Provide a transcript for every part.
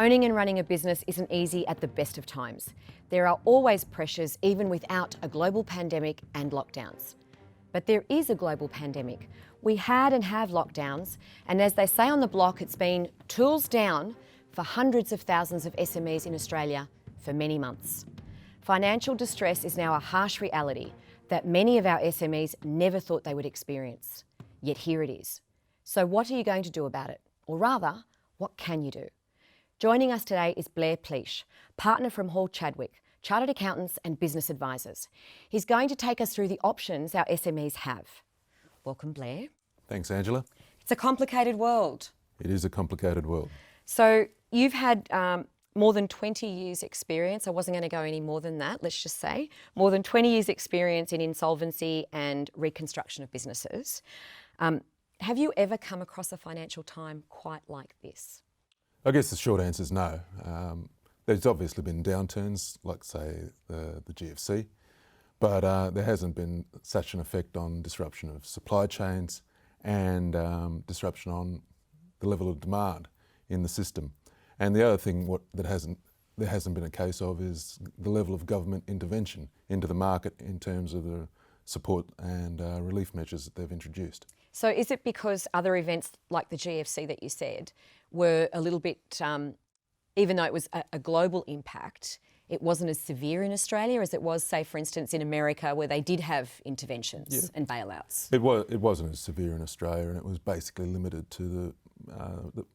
Owning and running a business isn't easy at the best of times. There are always pressures even without a global pandemic and lockdowns. But there is a global pandemic. We had and have lockdowns, and as they say on the block, it's been tools down for hundreds of thousands of SMEs in Australia for many months. Financial distress is now a harsh reality that many of our SMEs never thought they would experience. Yet here it is. So what are you going to do about it? Or rather, what can you do? Joining us today is Blair Pleash, partner from Chadwick, chartered accountants and business advisors. He's going to take us through the options our SMEs have. Welcome, Blair. Thanks, Angela. It's a complicated world. It is a complicated world. So you've had more than 20 years experience. I wasn't going to go any more than that, let's just say. More than 20 years experience in insolvency and reconstruction of businesses. Have you ever come across a financial time quite like this? I guess the short answer is no. There's obviously been downturns, like say the GFC, but there hasn't been such an effect on disruption of supply chains and disruption on the level of demand in the system. And the other thing there hasn't been a case of is the level of government intervention into the market in terms of the support and relief measures that they've introduced. So is it because other events like the GFC that you said were a little bit, even though it was a global impact, it wasn't as severe in Australia as it was, say, for instance, in America, where they did have interventions and bailouts? It wasn't as severe in Australia, and it was basically limited to the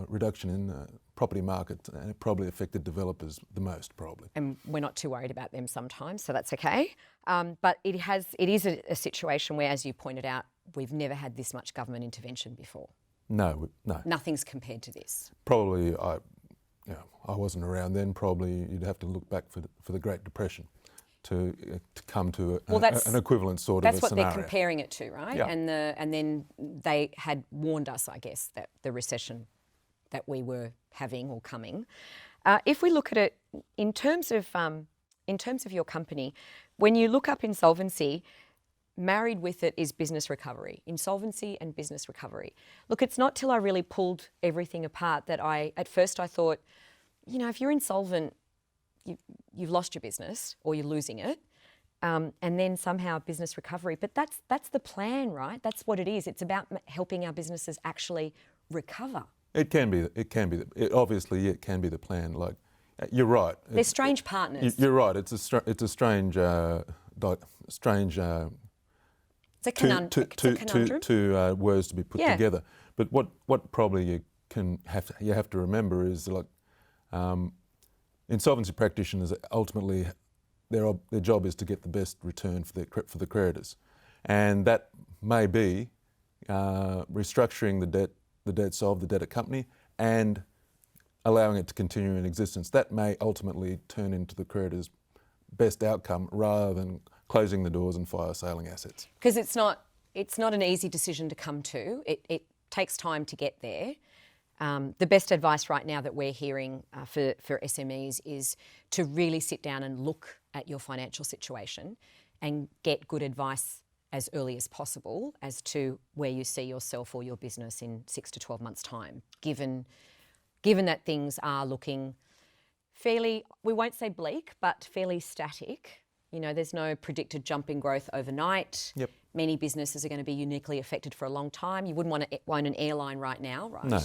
reduction in the property market, and it probably affected developers the most, probably. And we're not too worried about them sometimes, so that's okay. But it is a situation where, as you pointed out, we've never had this much government intervention before. No. Nothing's compared to this. Probably, I wasn't around then. Probably you'd have to look back for the Great Depression to come to an equivalent sort of a scenario. That's what they're comparing it to, right? Yeah. And then they had warned us, I guess, that the recession that we were having or coming. If we look at it in terms of your company, when you look up insolvency, married with it is business recovery, insolvency and business recovery. Look, it's not till I really pulled everything apart that at first I thought, if you're insolvent, you've lost your business or you're losing it, and then somehow business recovery. But that's the plan, right? That's what it is. It's about helping our businesses actually recover. It can be obviously it can be the plan. Like you're right. They're strange partners. You're right. It's a strange. It's a conundrum. Two words to be put together. But what probably you have to remember is like insolvency practitioners ultimately their job is to get the best return for the creditors, and that may be restructuring the debts of the debtor company and allowing it to continue in existence. That may ultimately turn into the creditor's best outcome rather than closing the doors and fire sailing assets. Because it's not an easy decision to come to. It takes time to get there. The best advice right now that we're hearing for SMEs is to really sit down and look at your financial situation and get good advice as early as possible as to where you see yourself or your business in 6 to 12 months' time, given that things are looking fairly, we won't say bleak, but fairly static. There's no predicted jump in growth overnight. Yep. Many businesses are going to be uniquely affected for a long time. You wouldn't want to own an airline right now, right? No.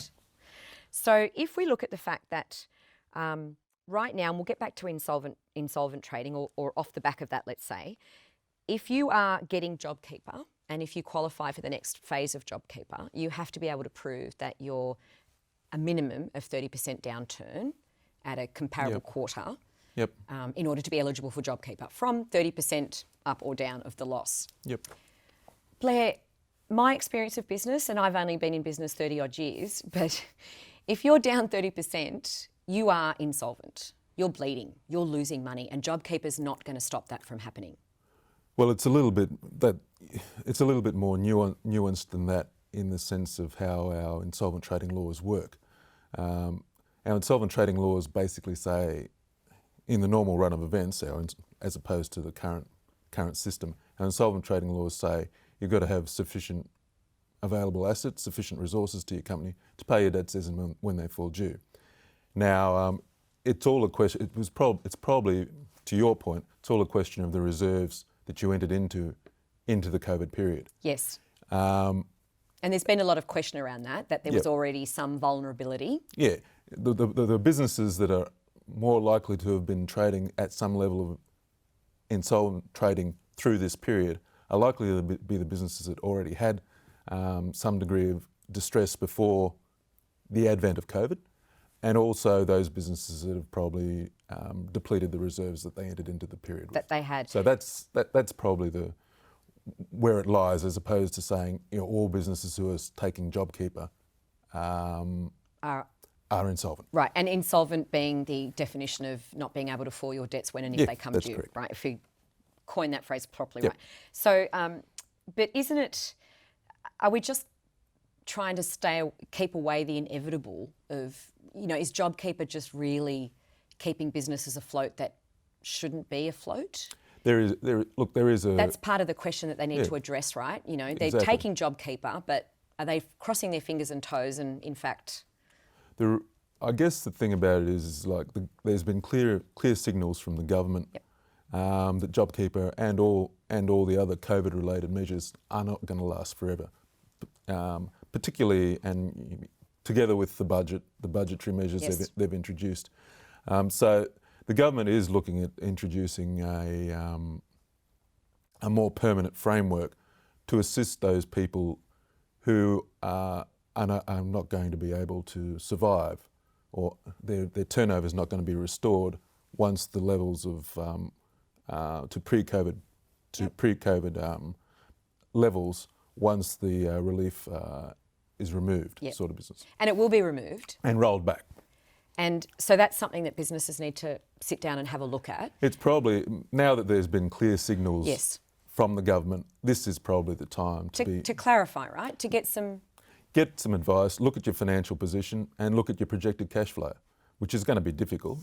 So if we look at the fact that right now, and we'll get back to insolvent trading or off the back of that, let's say, if you are getting Jobkeeper and if you qualify for the next phase of Jobkeeper, you have to be able to prove that you're a minimum of 30% downturn at a comparable quarter. Yep. In order to be eligible for Jobkeeper, from 30% up or down of the loss. Yep. Blair, my experience of business, and I've only been in business 30 odd years, but if you're down 30%, you are insolvent. You're bleeding. You're losing money, and Jobkeeper's not going to stop that from happening. Well, it's a little bit more nuanced than that in the sense of how our insolvent trading laws work. Our insolvent trading laws basically say, in the normal run of events, as opposed to the current system, our insolvent trading laws say you've got to have sufficient available assets, sufficient resources to your company to pay your debts as and when they fall due. Now, it's all a question. It's probably, to your point, it's all a question of the reserves that you entered into the COVID period. Yes. And there's been a lot of question around that there was already some vulnerability. Yeah, the businesses that are more likely to have been trading at some level of insolvent trading through this period are likely to be the businesses that already had some degree of distress before the advent of COVID, and also those businesses that have probably depleted the reserves that they entered into the period that they had. So that's probably where it lies, as opposed to saying, you know, all businesses who are taking Jobkeeper are insolvent. Right, and insolvent being the definition of not being able to fulfill your debts when and if they come due. Correct. Right, if you coin that phrase properly, Yep. right. So, but isn't it? Are we just trying to keep away the inevitable of, you know, is Jobkeeper just really keeping businesses afloat that shouldn't be afloat? There is a... That's part of the question that they need to address, right? You know, they're taking Jobkeeper, but are they crossing their fingers and toes and, in fact... I guess the thing about it is like there's been clear signals from the government that Jobkeeper and all the other COVID-related measures are not going to last forever, particularly and together with the budgetary measures they've introduced. So the government is looking at introducing a more permanent framework to assist those people who are not going to be able to survive, or their turnover is not going to be restored once the levels of to pre-COVID levels once the relief is removed, sort of business. And it will be removed. And rolled back. And so that's something that businesses need to sit down and have a look at. It's probably, now that there's been clear signals from the government, this is probably the time to clarify, right? To get some advice, look at your financial position and look at your projected cash flow, which is going to be difficult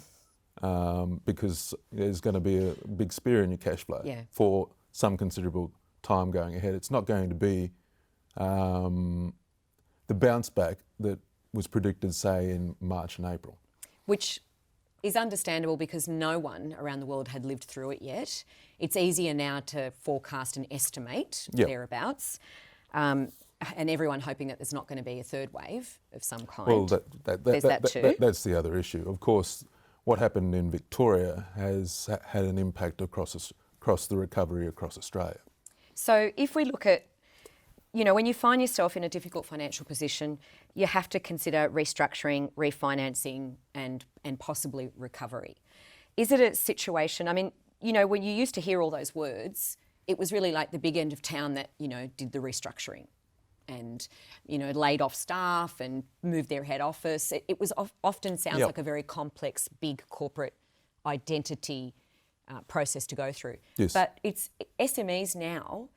because there's going to be a big spear in your cash flow for some considerable time going ahead. It's not going to be the bounce back that was predicted, say, in March and April. Which is understandable because no one around the world had lived through it yet. It's easier now to forecast and estimate thereabouts. And everyone hoping that there's not going to be a third wave of some kind. Well, there's that too. That's the other issue. Of course, what happened in Victoria has had an impact across the recovery across Australia. So if we look at, you know, when you find yourself in a difficult financial position, you have to consider restructuring, refinancing and possibly recovery. Is it a situation, I mean, you know, when you used to hear all those words, it was really like the big end of town that, you know, did the restructuring and, you know, laid off staff and moved their head office. It was often sounds like a very complex, big corporate identity process to go through. Yes. But it's SMEs now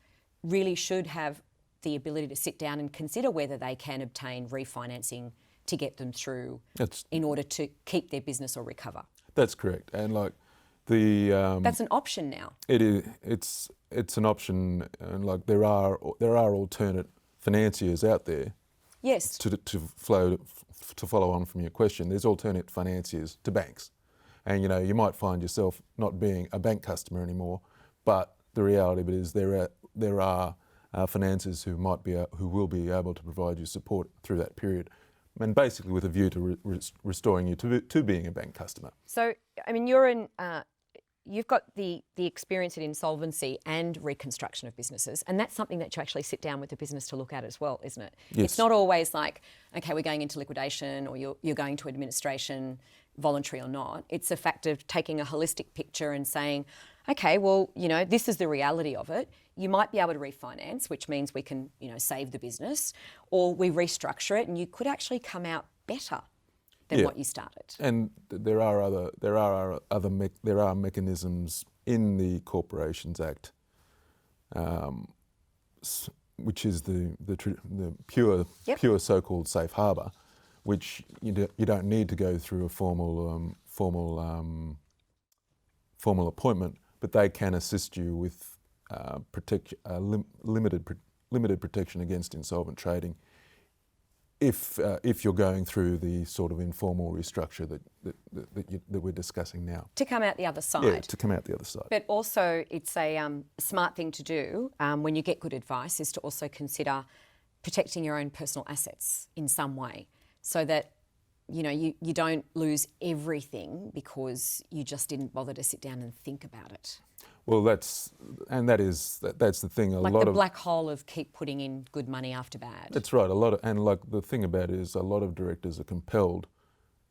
really should have the ability to sit down and consider whether they can obtain refinancing to get them through in order to keep their business or recover. That's correct. And like the... that's an option now. It is. It's an option, and like there are alternate financiers out there. Yes. To follow on from your question, there's alternate financiers to banks, and you know you might find yourself not being a bank customer anymore, but the reality of it is there are financiers who will be able to provide you support through that period, and basically with a view to restoring you to being a bank customer. So I mean, you've got the experience in insolvency and reconstruction of businesses, and that's something that you actually sit down with the business to look at as well, isn't it? Yes. It's not always like, okay, we're going into liquidation or you're going to administration, voluntary or not. It's a fact of taking a holistic picture and saying, okay, well, you know, this is the reality of it. You might be able to refinance, which means we can, you know, save the business, or we restructure it and you could actually come out better than what you started. And there are mechanisms in the Corporations Act, which is the pure so-called safe harbour, which you don't need to go through a formal appointment, but they can assist you with limited protection against insolvent trading if you're going through the sort of informal restructure that we're discussing now. To come out the other side. Yeah, to come out the other side. But also it's a smart thing to do when you get good advice is to also consider protecting your own personal assets in some way so that you don't lose everything because you just didn't bother to sit down and think about it. Well, that's the thing. Like the black hole of keep putting in good money after bad. That's right. The thing about it is a lot of directors are compelled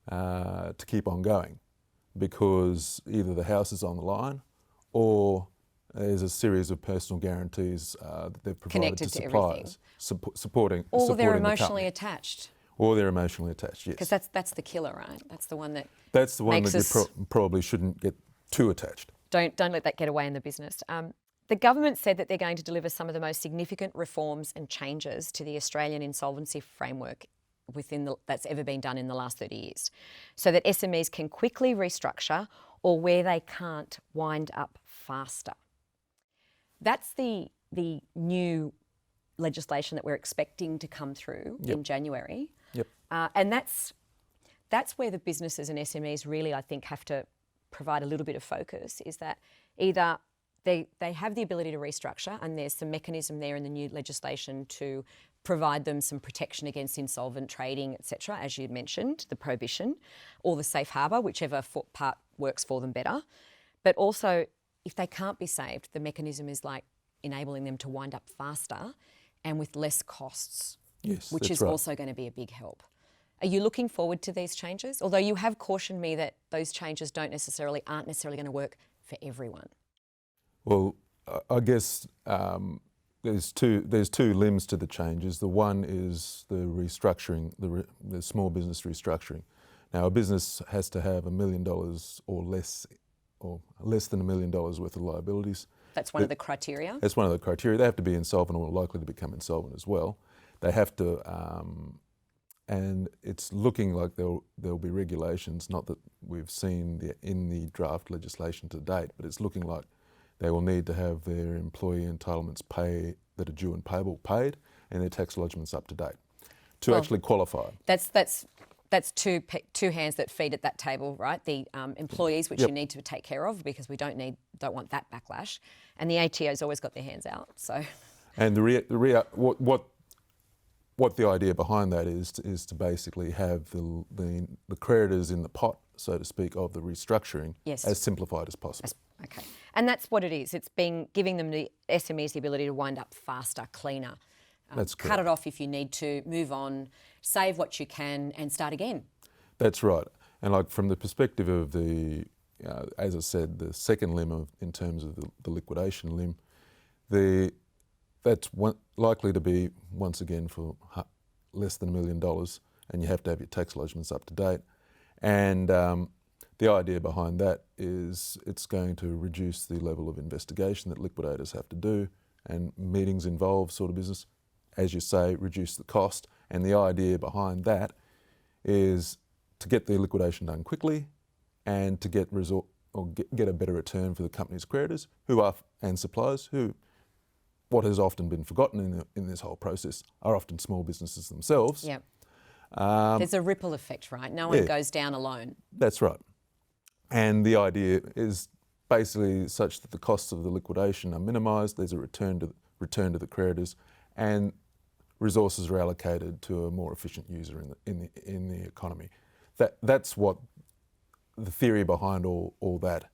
to keep on going because either the house is on the line or there's a series of personal guarantees that they've provided to suppliers, supporting they're the emotionally company. attached. Or they're emotionally attached, yes. Because that's the killer, right? That's the one that you probably shouldn't get too attached. Don't let that get away in the business. The government said that they're going to deliver some of the most significant reforms and changes to the Australian insolvency framework that's ever been done in the last 30 years, so that SMEs can quickly restructure or where they can't wind up faster. That's the new legislation that we're expecting to come through in January. Yep. And that's where the businesses and SMEs really, I think, have to provide a little bit of focus, is that either they have the ability to restructure and there's some mechanism there in the new legislation to provide them some protection against insolvent trading, etc., as you mentioned, the prohibition, or the safe harbour, whichever part works for them better. But also, if they can't be saved, the mechanism is like enabling them to wind up faster and with less costs, which is also going to be a big help. Are you looking forward to these changes? Although you have cautioned me that those changes aren't necessarily going to work for everyone. Well, I guess there's two limbs to the changes. The one is the restructuring, the small business restructuring. Now, a business has to have $1 million or less than $1 million worth of liabilities. That's one of the criteria? That's one of the criteria. They have to be insolvent or likely to become insolvent as well. They have to, and it's looking like there'll be regulations, not that we've seen in the draft legislation to date, but it's looking like they will need to have their employee entitlements that are due and payable paid and their tax lodgements up to date to actually qualify. That's two hands that feed at that table, right? The employees, which you need to take care of because we don't want that backlash, and the ATO's always got their hands out. So, and what the idea behind that is to basically have the creditors in the pot, so to speak, of the restructuring as simplified as possible. Okay, and that's what it is. It's giving them the SMEs the ability to wind up faster, cleaner. That's correct. Cut it off if you need to, move on, save what you can and start again. That's right. And like from the perspective of the, as I said, the second limb in terms of the liquidation limb, that's likely to be, once again, for less than $1 million, and you have to have your tax lodgements up to date. And the idea behind that is it's going to reduce the level of investigation that liquidators have to do, and meetings involved sort of business. As you say, reduce the cost. And the idea behind that is to get the liquidation done quickly and to get a better return for the company's creditors and suppliers, who, what has often been forgotten in this whole process, are often small businesses themselves. Yep. There's a ripple effect, right? No one goes down alone. That's right. And the idea is basically such that the costs of the liquidation are minimised, there's a return to the creditors, and resources are allocated to a more efficient user in the economy. That's what the theory behind all that,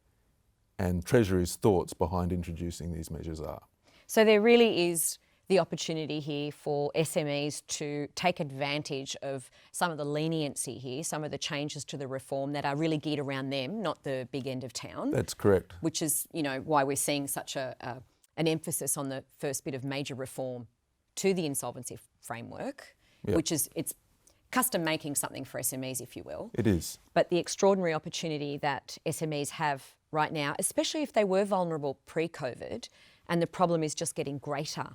and Treasury's thoughts behind introducing these measures are. So there really is the opportunity here for SMEs to take advantage of some of the leniency here, some of the changes to the reform that are really geared around them, not the big end of town. That's correct. Which is, why we're seeing such an emphasis on the first bit of major reform to the insolvency framework, which is, it's custom making something for SMEs, if you will. It is. But the extraordinary opportunity that SMEs have right now, especially if they were vulnerable pre-COVID, and the problem is just getting greater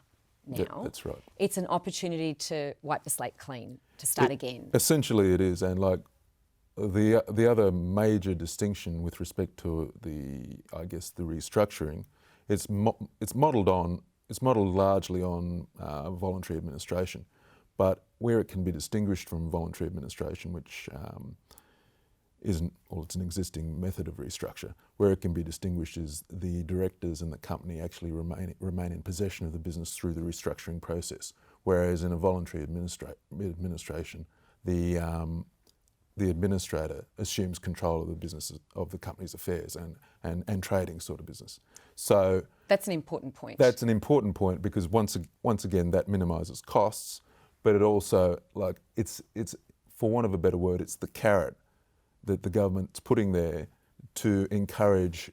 now. That's right. It's an opportunity to wipe the slate clean, to start again. Essentially it is, and like the other major distinction with respect to the restructuring, it's modelled largely on voluntary administration, But where it can be distinguished from voluntary administration, which isn't, or it's an existing method of restructure, where it can be distinguished is the directors and the company actually remain in possession of the business through the restructuring process. Whereas in a voluntary administration, the administrator assumes control of the business, of the company's affairs and trading sort of business. So that's an important point. That's an important point because once again that minimises costs, but it also, like, it's for want of a better word, it's the carrot that the government's putting there to encourage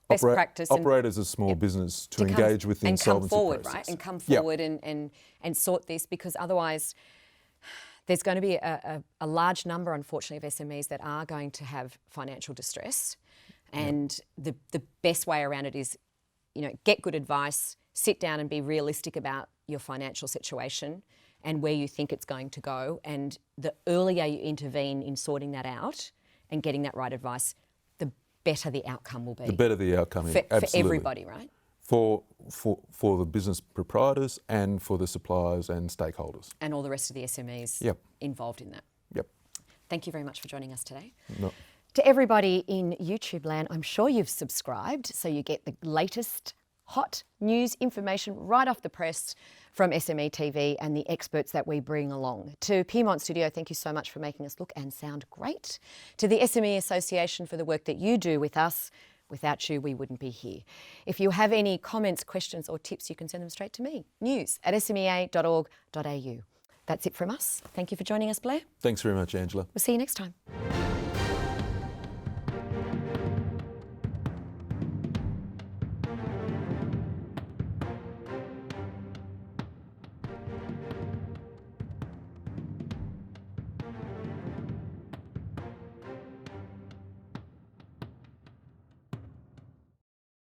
best practice operators of small business to engage with the insolvency process. Right? And come forward and sort this, because otherwise there's going to be a large number, unfortunately, of SMEs that are going to have financial distress. And the best way around it is, get good advice, sit down and be realistic about your financial situation and where you think it's going to go. And the earlier you intervene in sorting that out and getting that right advice, the better the outcome will be. The better the outcome is, absolutely. For everybody, right? For the business proprietors and for the suppliers and stakeholders. And all the rest of the SMEs involved in that. Yep. Thank you very much for joining us today. No. To everybody in YouTube land, I'm sure you've subscribed so you get the latest hot news information right off the press from SMETV and the experts that we bring along. To Piedmont Studio, thank you so much for making us look and sound great. To the SME Association for the work that you do with us. Without you, we wouldn't be here. If you have any comments, questions or tips, you can send them straight to me, news@smea.org.au. That's it from us. Thank you for joining us, Blair. Thanks very much, Angela. We'll see you next time.